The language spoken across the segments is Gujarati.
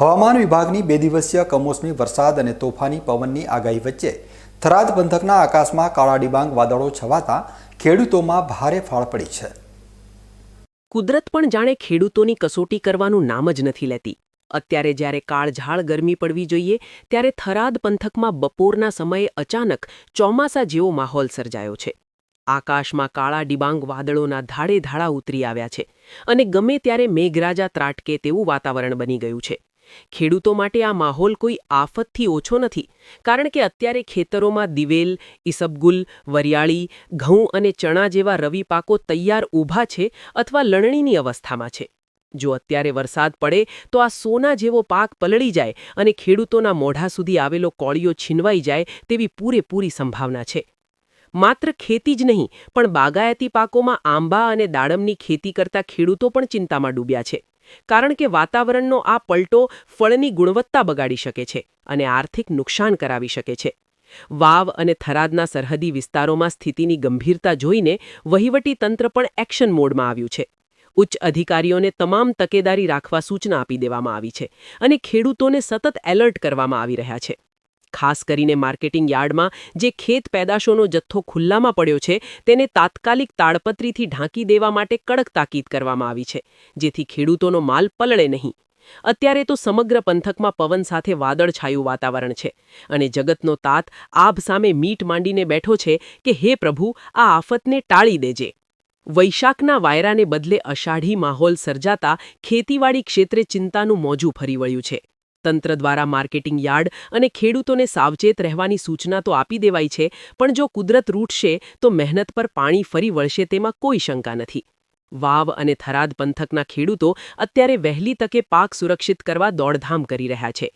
હવામાન વિભાગની 2 દિવસીય કમોસમી વરસાદ અને તોફાની પવનની આગાહી વચ્ચે થરાદ પંથકના આકાશમાં કાળા ડિબાંગ વાદળો છવાતા ખેડૂતોમાં ભારે ફાળ પડી છે. કુદરત પણ જાણે ખેડૂતોની કસોટી કરવાનું નામ જ નથી લેતી. અત્યારે જ્યારે કાળઝાળ ગરમી પડવી જોઈએ ત્યારે થરાદ પંથકમાં બપોરના સમયે અચાનક ચોમાસા જેવો માહોલ સર્જાયો છે. આકાશમાં કાળા ડિબાંગ વાદળોના ધાડે ધાડા ઉતરી આવ્યા છે અને ગમે ત્યારે મેઘરાજા ત્રાટકે તેવું વાતાવરણ બની ગયું છે. ખેડૂતો માટે આ માહોલ કોઈ આફતથી ઓછો નથી, કારણ કે અત્યારે ખેતરોમાં દિવેલ, ઈસબગુલ, વરિયાળી, ઘઉં અને ચણા જેવા રવિ પાકો તૈયાર ઊભા છે અથવા લણણીની અવસ્થામાં છે. જો અત્યારે વરસાદ પડે તો આ સોના જેવો પાક પલળી જાય અને ખેડૂતોના મોઢા સુધી આવેલો કોળિયો છીનવાઈ જાય તેવી પૂરેપૂરી સંભાવના છે. માત્ર ખેતી જ નહીં, પણ બાગાયતી પાકોમાં આંબા અને દાડમની ખેતી કરતા ખેડૂતો પણ ચિંતામાં ડૂબ્યા છે, કારણ કે વાતાવરણનો આ પલટો ફળની ગુણવત્તા બગાડી શકે છે અને આર્થિક નુકસાન કરાવી શકે છે. વાવ અને થરાદના સરહદી વિસ્તારોમાં સ્થિતિની ગંભીરતા જોઈને વહીવટી તંત્ર પણ એક્શન મોડમાં આવ્યું છે. ઉચ્ચ અધિકારીઓને તમામ તકેદારી રાખવા સૂચના આપી દેવામાં આવી છે અને ખેડૂતોને સતત એલર્ટ કરવામાં આવી રહ્યા છે. ખાસ કરીને માર્કેટિંગ યાર્ડમાં જે ખેત પેદાશોનો જથ્થો ખુલ્લામાં પડ્યો છે તેને તાત્કાલિક તાડપત્રીથી ઢાંકી દેવા માટે કડક તાકીદ કરવામાં આવી છે, જેથી ખેડૂતોનો માલ પલળે નહીં. અત્યારે તો સમગ્ર પંથકમાં પવન સાથે વાદળછાયું વાતાવરણ છે અને જગતનો તાત આભ સામે મીટ માંડીને બેઠો છે કે હે પ્રભુ, આ આફતને ટાળી દેજે. વૈશાખના વાયરાને બદલે અષાઢી માહોલ સર્જાતા ખેતીવાડી ક્ષેત્રે ચિંતાનું મોજું ફરી વળ્યું છે. તંત્ર દ્વારા માર્કેટિંગ યાર્ડ અને ખેડૂતોને સાવચેત રહેવાની સૂચના તો આપી દેવાઈ છે, પણ જો કુદરત રૂઠશે તો મહેનત પર પાણી ફરી વળશે તેમાં કોઈ શંકા નથી. વાવ અને થરાદ પંથકના ખેડૂતો અત્યારે વહેલી તકે પાક સુરક્ષિત કરવા દોડધામ કરી રહ્યા છે.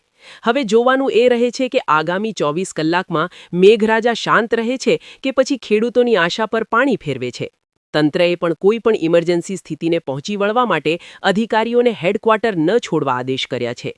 હવે જોવાનું એ રહે છે કે આગામી 24 કલાકમાં મેઘરાજા શાંત રહે છે કે પછી ખેડૂતોની આશા પર પાણી ફેરવે છે. તંત્રએ પણ કોઈ પણ ઇમરજન્સી સ્થિતિને પહોંચી વળવા માટે અધિકારીઓને હેડક્વાર્ટર ન છોડવા આદેશ કર્યા છે.